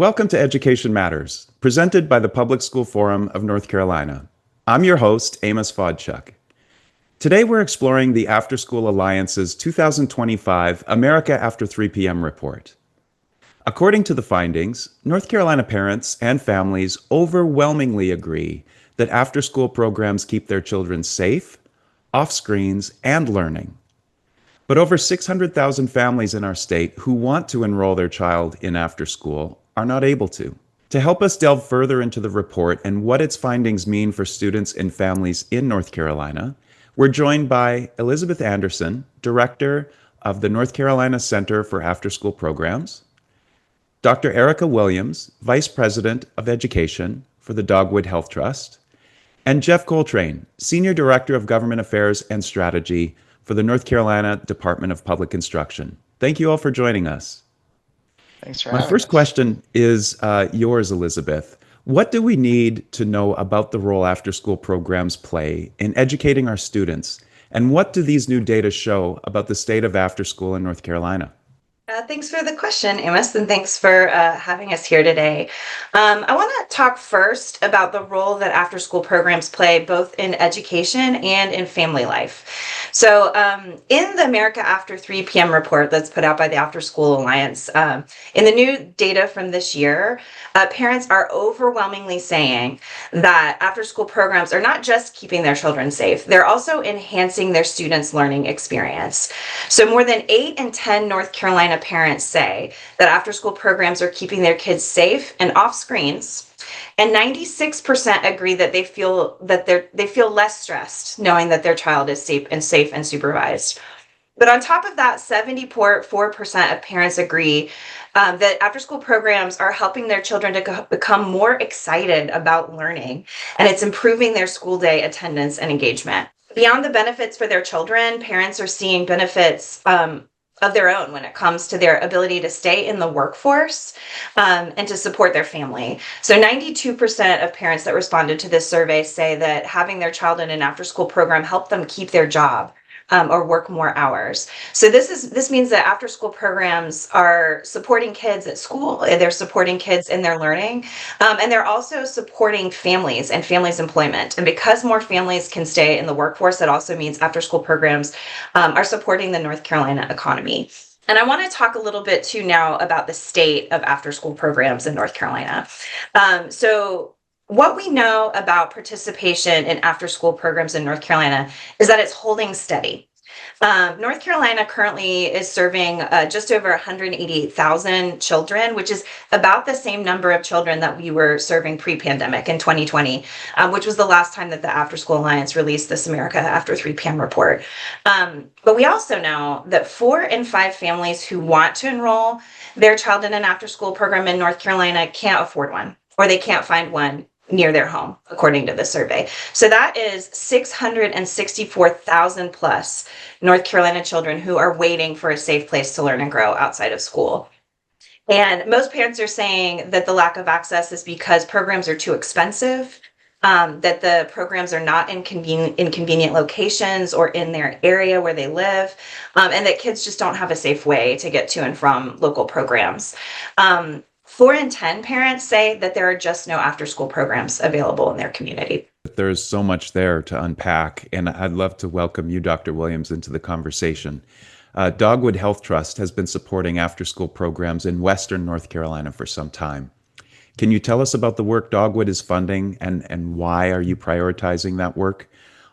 Welcome to Education Matters, presented by the Public School Forum of North Carolina. I'm your host, Amos Fodchuk. Today we're exploring the Afterschool Alliance's 2025 America After 3 p.m. report. According to the findings, North Carolina parents and families overwhelmingly agree that after-school programs keep their children safe, off screens, and learning. But over 600,000 families in our state who want to enroll their child in after school are not able to. To help us delve further into the report and what its findings mean for students and families in North Carolina, we're joined by Elizabeth Anderson, Director of the North Carolina Center for After School Programs, Dr. Erica Williams, Vice President of Education for the Dogwood Health Trust, and Jeff Coltrane, Senior Director of Government Affairs and Strategy for the North Carolina Department of Public Instruction. Thank you all for joining us. Thanks for My having first us. question is yours, Elizabeth. What do we need to know about the role after school programs play in educating our students? And what do these new data show about the state of after school in North Carolina? Thanks for the question, Amos, and thanks for having us here today. I want to talk first about the role that after school programs play both in education and in family life. So, in the America After 3 p.m. report that's put out by the After School Alliance, in the new data from this year, parents are overwhelmingly saying that after school programs are not just keeping their children safe, they're also enhancing their students' learning experience. So, more than 8 in 10 North Carolina parents say that after school programs are keeping their kids safe and off screens, and 96% agree that they feel less stressed knowing that their child is safe and supervised. But on top of that, 74% of parents agree that after school programs are helping their children to become more excited about learning, and it's improving their school day attendance and engagement. Beyond the benefits for their children, parents are seeing benefits of their own when it comes to their ability to stay in the workforce and to support their family. So 92% of parents that responded to this survey say that having their child in an after-school program helped them keep their job or work more hours. So this means that after school programs are supporting kids at school, they're supporting kids in their learning, and they're also supporting families and families' employment. And because more families can stay in the workforce, that also means after school programs are supporting the North Carolina economy. And I want to talk a little bit too now about the state of after school programs in North Carolina. So what we know about participation in after school programs in North Carolina is that it's holding steady. North Carolina currently is serving just over 188,000 children, which is about the same number of children that we were serving pre-pandemic in 2020, which was the last time that the After School Alliance released this America After 3 p.m. report. But we also know that 4 in 5 families who want to enroll their child in an after school program in North Carolina can't afford one, or they can't find one near their home, according to the survey. So that is 664,000 plus North Carolina children who are waiting for a safe place to learn and grow outside of school. And most parents are saying that the lack of access is because programs are too expensive, that the programs are not in convenient locations or in their area where they live, and that kids just don't have a safe way to get to and from local programs. 4 in 10 parents say that there are just no after school programs available in their community. There's so much there to unpack, and I'd love to welcome you, Dr. Williams, into the conversation. Dogwood Health Trust has been supporting after school programs in Western North Carolina for some time. Can you tell us about the work Dogwood is funding and why are you prioritizing that work?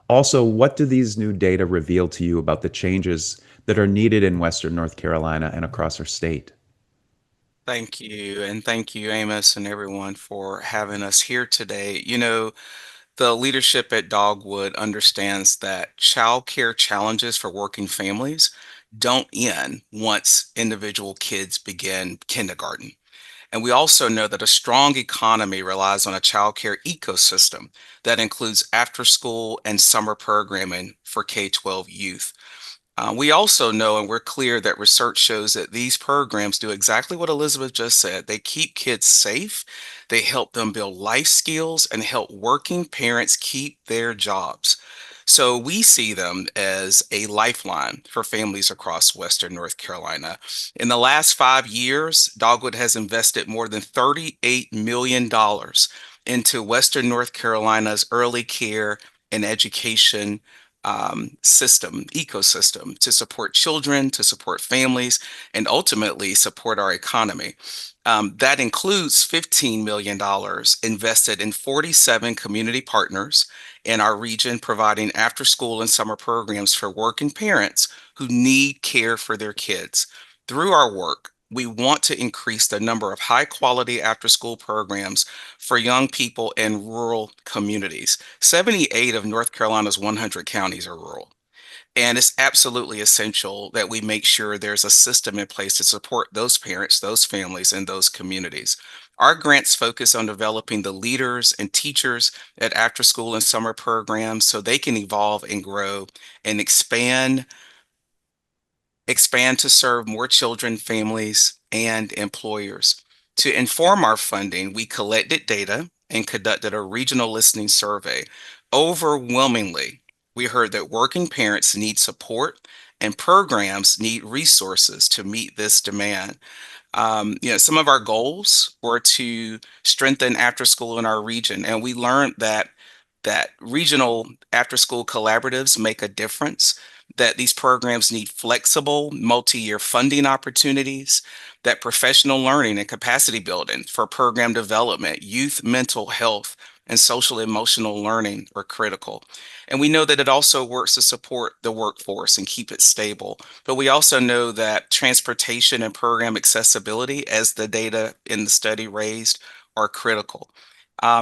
Also, what do these new data reveal to you about the changes that are needed in Western North Carolina and across our state? Thank you. And thank you, Amos, and everyone for having us here today. The leadership at Dogwood understands that childcare challenges for working families don't end once individual kids begin kindergarten. And we also know that a strong economy relies on a childcare ecosystem that includes after school and summer programming for K-12 youth. We also know and we're clear that research shows that these programs do exactly what Elizabeth just said. They keep kids safe, they help them build life skills, and help working parents keep their jobs. So we see them as a lifeline for families across Western North Carolina. In the last 5 years, Dogwood has invested more than $38 million into Western North Carolina's early care and education ecosystem to support children, to support families, and ultimately support our economy. That includes $15 million invested in 47 community partners in our region, providing after school and summer programs for working parents who need care for their kids. Through our work, we want to increase the number of high quality after school programs for young people in rural communities. 78 of North Carolina's 100 counties are rural. And it's absolutely essential that we make sure there's a system in place to support those parents, those families, and those communities. Our grants focus on developing the leaders and teachers at after school and summer programs so they can evolve and grow and expand to serve more children, families, and employers. To inform our funding, we collected data and conducted a regional listening survey. Overwhelmingly, we heard that working parents need support and programs need resources to meet this demand. Some of our goals were to strengthen after school in our region, and we learned that regional after school collaboratives make a difference, that these programs need flexible multi-year funding opportunities, that professional learning and capacity building for program development, youth mental health, and social emotional learning are critical. And we know that it also works to support the workforce and keep it stable. But we also know that transportation and program accessibility, as the data in the study raised, are critical.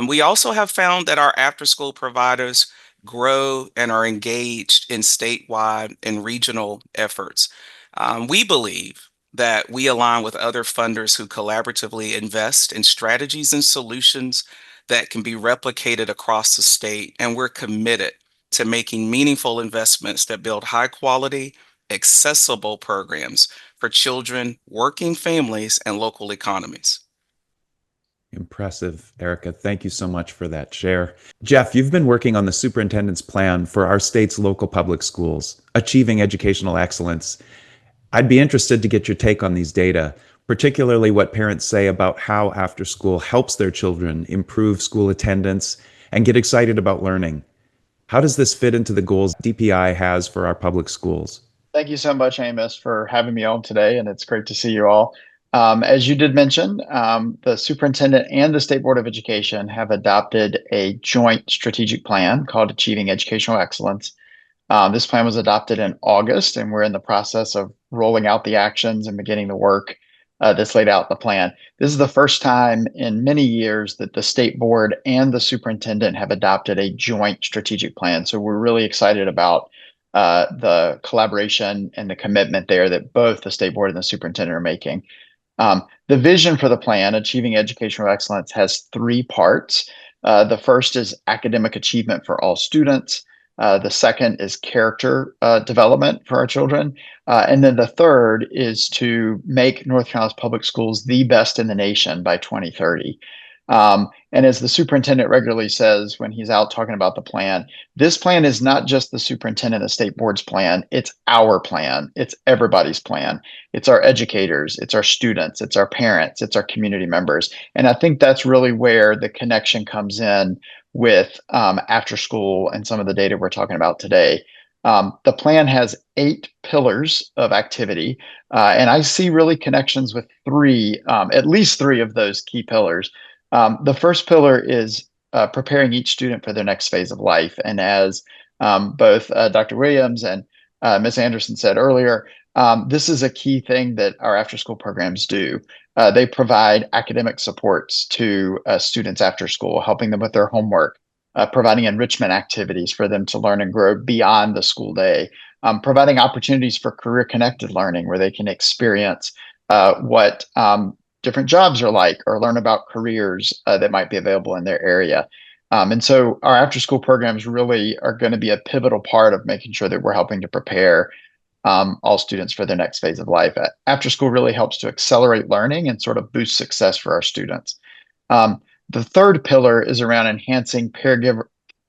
We also have found that our after school providers grow and are engaged in statewide and regional efforts. We believe that we align with other funders who collaboratively invest in strategies and solutions that can be replicated across the state, and we're committed to making meaningful investments that build high quality, accessible programs for children, working families, and local economies. Impressive, Erica. Thank you so much for that share. Jeff, you've been working on the superintendent's plan for our state's local public schools, achieving educational excellence. I'd be interested to get your take on these data, particularly what parents say about how after school helps their children improve school attendance and get excited about learning. How does this fit into the goals DPI has for our public schools? Thank you so much, Amos, for having me on today, and it's great to see you all. As you did mention, the superintendent and the State Board of Education have adopted a joint strategic plan called Achieving Educational Excellence. This plan was adopted in August, and we're in the process of rolling out the actions and beginning the work that's laid out in the plan. This is the first time in many years that the State Board and the superintendent have adopted a joint strategic plan. So we're really excited about the collaboration and the commitment there that both the State Board and the superintendent are making. The vision for the plan, Achieving Educational Excellence, has three parts. The first is academic achievement for all students. The second is character development for our children. And then the third is to make North Carolina's public schools the best in the nation by 2030. And as the superintendent regularly says when he's out talking about the plan, this plan is not just the superintendent and the state board's plan. It's our plan. It's everybody's plan. It's our educators. It's our students. It's our parents. It's our community members. And I think that's really where the connection comes in with after school and some of the data we're talking about today. The plan has 8 pillars of activity, and I see really connections with at least three of those key pillars. The first pillar is preparing each student for their next phase of life. And as both Dr. Williams and Ms. Anderson said earlier, this is a key thing that our after-school programs do. They provide academic supports to students after school, helping them with their homework, providing enrichment activities for them to learn and grow beyond the school day, providing opportunities for career-connected learning where they can experience what different jobs are like or learn about careers that might be available in their area. And so our after school programs really are going to be a pivotal part of making sure that we're helping to prepare all students for their next phase of life. After school really helps to accelerate learning and sort of boost success for our students. The third pillar is around enhancing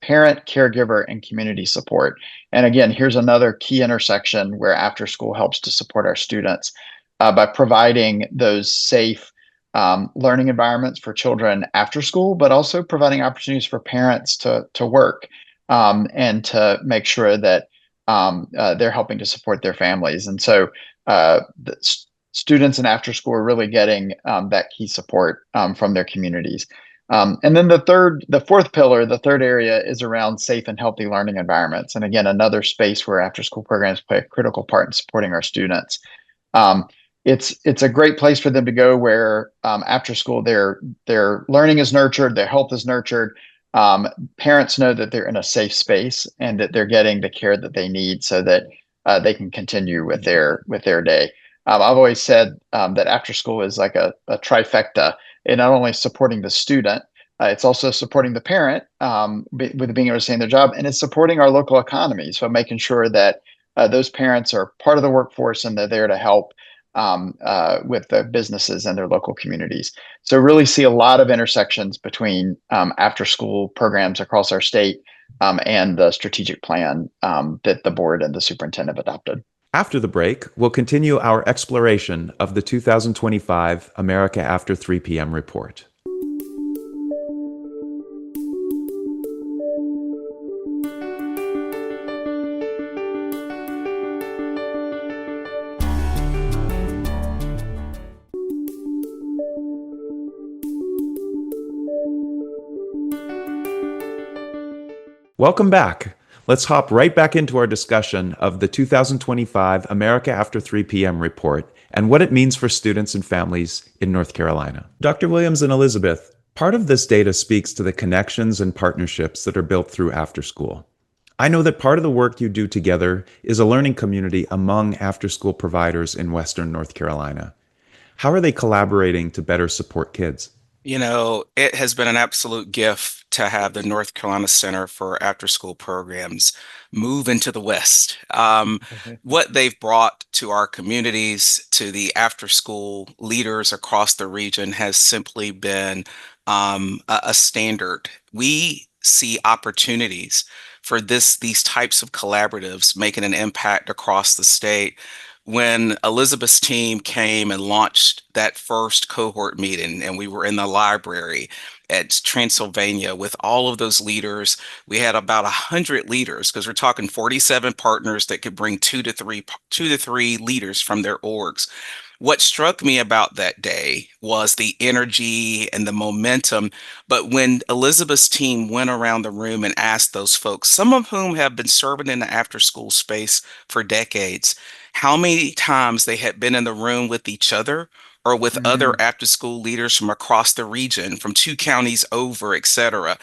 parent, caregiver, and community support. And again, here's another key intersection where after school helps to support our students by providing those safe learning environments for children after school, but also providing opportunities for parents to work and to make sure that they're helping to support their families. And so the students in after school are really getting that key support from their communities. And then the fourth pillar, the third area is around safe and healthy learning environments. And again, another space where after school programs play a critical part in supporting our students. Um, it's a great place for them to go where after school their learning is nurtured, their health is nurtured. Parents know that they're in a safe space and that they're getting the care that they need so that they can continue with their day. I've always said that after school is like a trifecta, and not only supporting the student, it's also supporting the parent with being able to stay in their job, and it's supporting our local economy. So making sure that those parents are part of the workforce and they're there to help with the businesses and their local communities. So really see a lot of intersections between after school programs across our state and the strategic plan that the board and the superintendent have adopted. After the break, we'll continue our exploration of the 2025 America After 3 p.m. report. Welcome back. Let's hop right back into our discussion of the 2025 America After 3 p.m. report and what it means for students and families in North Carolina. Dr. Williams and Elizabeth, part of this data speaks to the connections and partnerships that are built through after school. I know that part of the work you do together is a learning community among after-school providers in Western North Carolina. How are they collaborating to better support kids? You know, it has been an absolute gift to have the North Carolina Center for After School Programs move into the West. What they've brought to our communities, to the after school leaders across the region, has simply been a standard. We see opportunities for these types of collaboratives making an impact across the state. When Elizabeth's team came and launched that first cohort meeting, and we were in the library at Transylvania with all of those leaders, we had about 100 leaders because we're talking 47 partners that could bring two to three leaders from their orgs. What struck me about that day was the energy and the momentum. But when Elizabeth's team went around the room and asked those folks, some of whom have been serving in the after school space for decades, how many times they had been in the room with each other or with other after school leaders from across the region, from 2 counties over, et cetera.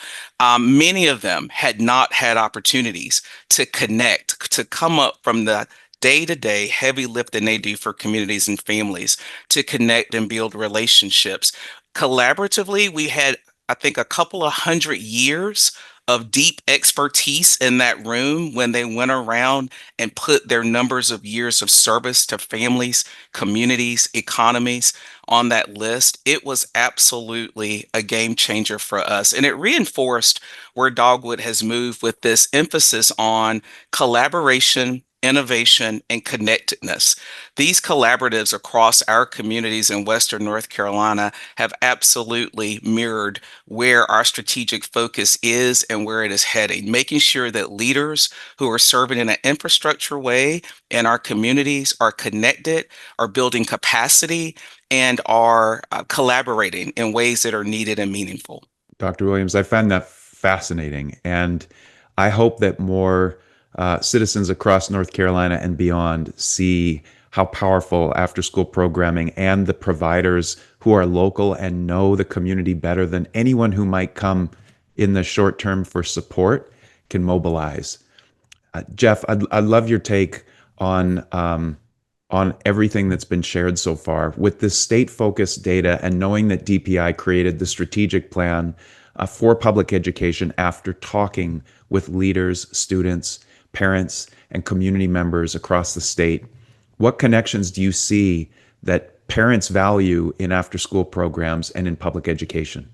Many of them had not had opportunities to connect, to come up from the day-to-day heavy lifting they do for communities and families to connect and build relationships. Collaboratively, we had, I think, a couple of 100 years of deep expertise in that room when they went around and put their numbers of years of service to families, communities, economies on that list. It was absolutely a game changer for us. And it reinforced where Dogwood has moved with this emphasis on collaboration, innovation, and connectedness. These collaboratives across our communities in Western North Carolina have absolutely mirrored where our strategic focus is and where it is heading, making sure that leaders who are serving in an infrastructure way in our communities are connected, are building capacity, and are collaborating in ways that are needed and meaningful. Dr. Williams, I find that fascinating, and I hope that more citizens across North Carolina and beyond see how powerful after-school programming and the providers who are local and know the community better than anyone who might come in the short term for support can mobilize. Jeff, I'd love your take on everything that's been shared so far. With this state-focused data and knowing that DPI created the strategic plan for public education after talking with leaders, students, parents, and community members across the state, what connections do you see that parents value in after-school programs and in public education?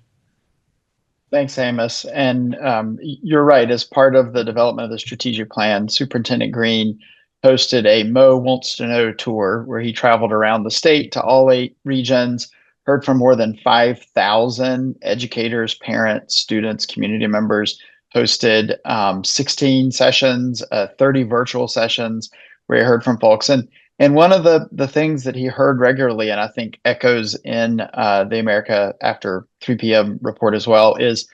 Thanks, Amos. And you're right. As part of the development of the strategic plan, Superintendent Green hosted a Mo Wants to Know tour where he traveled around the state to all 8 regions, heard from more than 5,000 educators, parents, students, community members, hosted 16 sessions, 30 virtual sessions where he heard from folks. And one of the things that he heard regularly, and I think echoes in the America After 3 p.m. report as well, is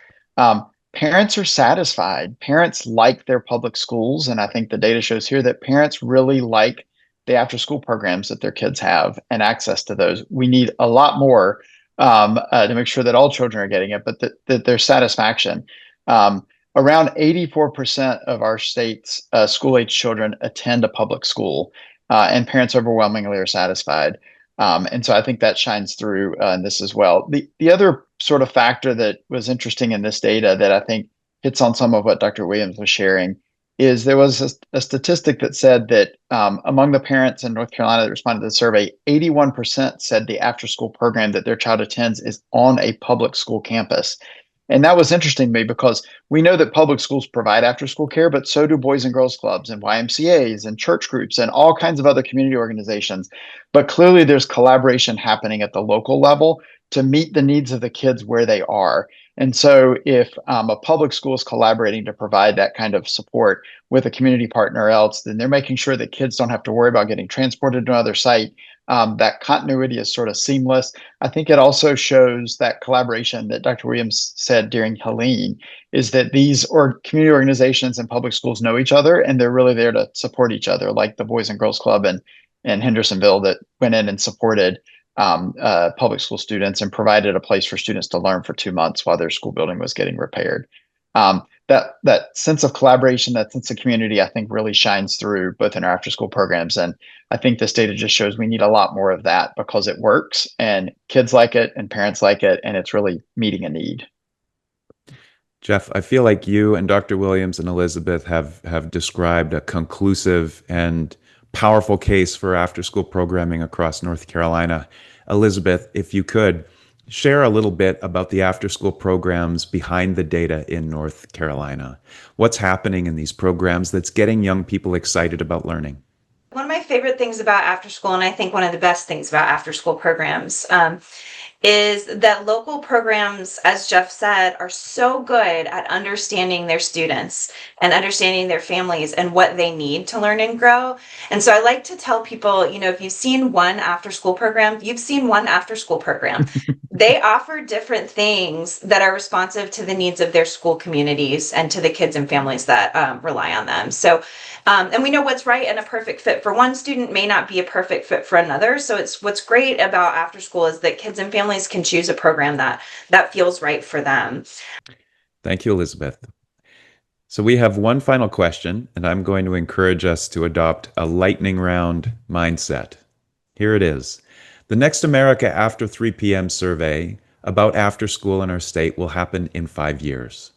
parents are satisfied. Parents like their public schools, and I think the data shows here that parents really like the after school programs that their kids have and access to those. We need a lot more to make sure that all children are getting it, but that their satisfaction. Around 84% of our state's school age children attend a public school, and parents overwhelmingly are satisfied. And so I think that shines through in this as well. The other sort of factor that was interesting in this data that I think hits on some of what Dr. Williams was sharing is there was a statistic that said that among the parents in North Carolina that responded to the survey, 81% said the after school program that their child attends is on a public school campus. And that was interesting to me because we know that public schools provide after school care, but so do Boys and Girls Clubs and YMCAs and church groups and all kinds of other community organizations. But clearly, there's collaboration happening at the local level to meet the needs of the kids where they are. And so, if a public school is collaborating to provide that kind of support with a community partner else, then they're making sure that kids don't have to worry about getting transported to another site. That continuity is sort of seamless. I think it also shows that collaboration that Dr. Williams said during Helene is that these community organizations and public schools know each other and they're really there to support each other, like the Boys and Girls Club in Hendersonville that went in and supported public school students and provided a place for students to learn for 2 months while their school building was getting repaired. That sense of collaboration, that sense of community, I think really shines through both in our after school programs. And I think this data just shows we need a lot more of that because it works and kids like it and parents like it, and it's really meeting a need. Jeff, I feel like you and Dr. Williams and Elizabeth have described a conclusive and powerful case for after school programming across North Carolina. Elizabeth, if you could share a little bit about the after school programs behind the data in North Carolina. What's happening in these programs that's getting young people excited about learning? One of my favorite things about after school, and I think one of the best things about after school programs, is that local programs, as Jeff said, are so good at understanding their students and understanding their families and what they need to learn and grow. And so I like to tell people, if you've seen one after school program, you've seen one after school program. They offer different things that are responsive to the needs of their school communities and to the kids and families that rely on them. So, and we know what's right and a perfect fit for one student may not be a perfect fit for another. So it's what's great about after school is that kids and families can choose a program that feels right for them. Thank you, Elizabeth. So we have one final question, and I'm going to encourage us to adopt a lightning round mindset. Here it is. The next America After 3 p.m. survey about after school in our state will happen in 5 years.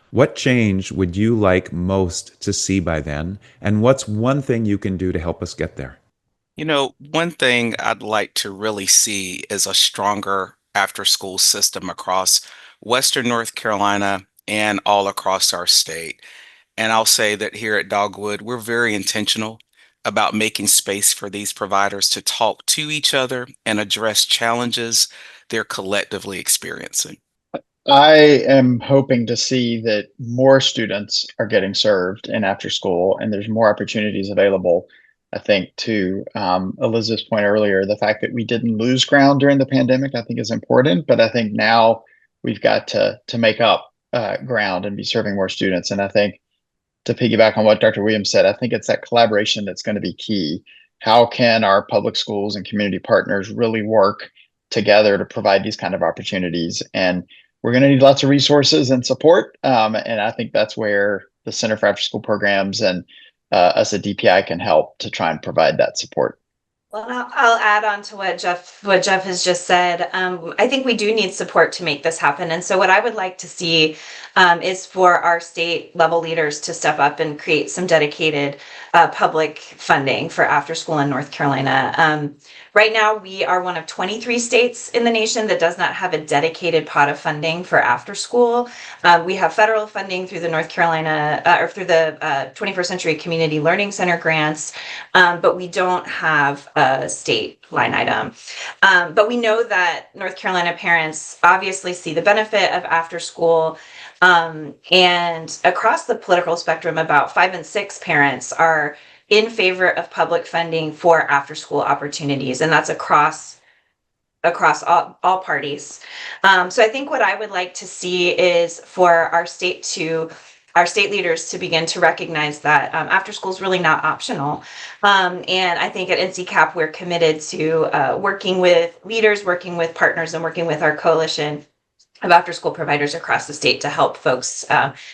What change would you like most to see by then? And what's one thing you can do to help us get there? One thing I'd like to really see is a stronger after school system across Western North Carolina and all across our state. And I'll say that here at Dogwood, we're very intentional about making space for these providers to talk to each other and address challenges they're collectively experiencing. I am hoping to see that more students are getting served in after school and there's more opportunities available. I think to Elizabeth's point earlier, the fact that we didn't lose ground during the pandemic, I think is important, but I think now we've got to make up ground and be serving more students. And I think to piggyback on what Dr. Williams said, I think it's that collaboration that's going to be key. How can our public schools and community partners really work together to provide these kind of opportunities? And we're going to need lots of resources and support. And I think that's where the Center for After School Programs and us at DPI can help to try and provide that support. Well, I'll add on to what Jeff has just said. I think we do need support to make this happen. And so what I would like to see is for our state level leaders to step up and create some dedicated public funding for after school in North Carolina. Right now, we are one of 23 states in the nation that does not have a dedicated pot of funding for after school. We have federal funding through the North Carolina or through the 21st Century Community Learning Center grants, but we don't have a state line item. But we know that North Carolina parents obviously see the benefit of after school. And across the political spectrum, about 5 and 6 parents are in favor of public funding for after school opportunities, and that's across all parties. So I think what I would like to see is for our state leaders to begin to recognize that after school is really not optional. And I think at NCCAP, we're committed to working with leaders, working with partners, and working with our coalition of after school providers across the state to help folks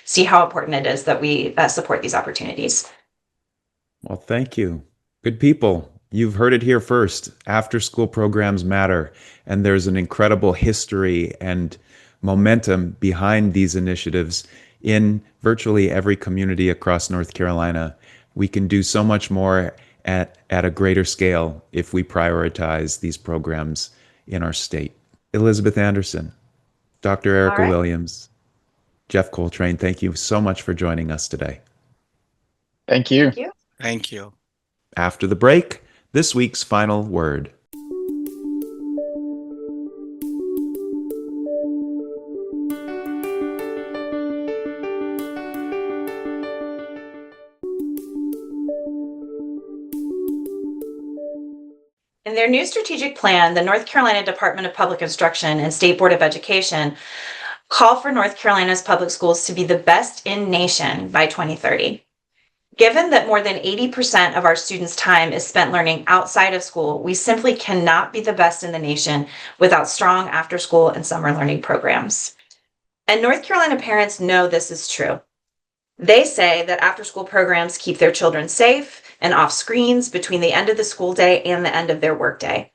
see how important it is that we support these opportunities. Well, thank you. Good people, you've heard it here first. After school programs matter, and there's an incredible history and momentum behind these initiatives in virtually every community across North Carolina. We can do so much more at a greater scale if we prioritize these programs in our state. Elizabeth Anderson, Dr. Erica All right. Williams, Jeff Coltrane, thank you so much for joining us today. Thank you. Thank you. Thank you. After the break, this week's final word. In their new strategic plan, the North Carolina Department of Public Instruction and State Board of Education call for North Carolina's public schools to be the best in nation by 2030. Given that more than 80% of our students' time is spent learning outside of school, we simply cannot be the best in the nation without strong after-school and summer learning programs. And North Carolina parents know this is true. They say that after-school programs keep their children safe and off screens between the end of the school day and the end of their workday.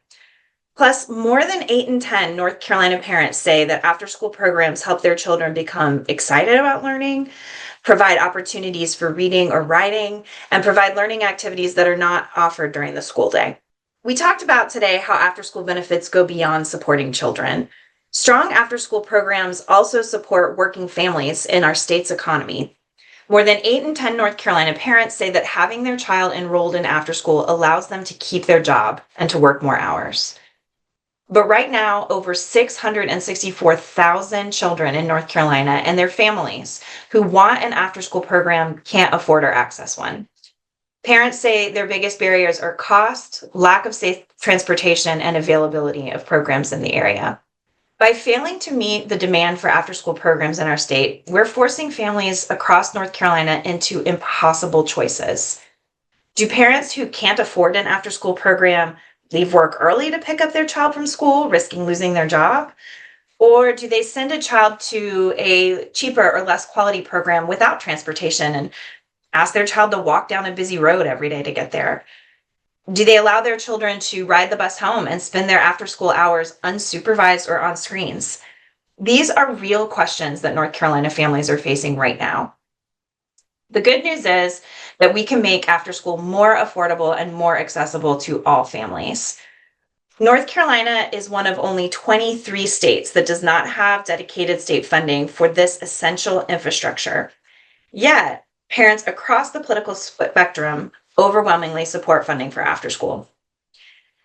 Plus, more than 8 in 10 North Carolina parents say that after-school programs help their children become excited about learning, provide opportunities for reading or writing, and provide learning activities that are not offered during the school day. We talked about today how after-school benefits go beyond supporting children. Strong after-school programs also support working families in our state's economy. More than 8 in 10 North Carolina parents say that having their child enrolled in after-school allows them to keep their job and to work more hours. But right now, over 664,000 children in North Carolina and their families who want an after-school program can't afford or access one. Parents say their biggest barriers are cost, lack of safe transportation, and availability of programs in the area. By failing to meet the demand for after-school programs in our state, we're forcing families across North Carolina into impossible choices. Do parents who can't afford an after-school program leave work early to pick up their child from school, risking losing their job? Or do they send a child to a cheaper or less quality program without transportation and ask their child to walk down a busy road every day to get there? Do they allow their children to ride the bus home and spend their after-school hours unsupervised or on screens? These are real questions that North Carolina families are facing right now. The good news is that we can make after school more affordable and more accessible to all families. North Carolina is one of only 23 states that does not have dedicated state funding for this essential infrastructure. Yet, parents across the political spectrum overwhelmingly support funding for after school.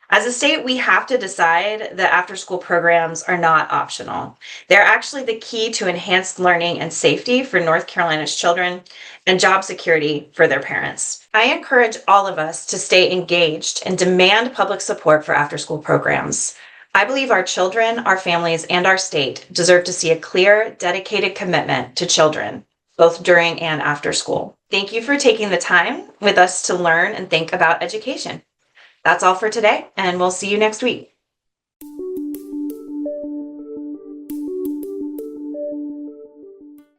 As a state, we have to decide that after-school programs are not optional. They're actually the key to enhanced learning and safety for North Carolina's children and job security for their parents. I encourage all of us to stay engaged and demand public support for after-school programs. I believe our children, our families, and our state deserve to see a clear, dedicated commitment to children, both during and after school. Thank you for taking the time with us to learn and think about education. That's all for today, and we'll see you next week.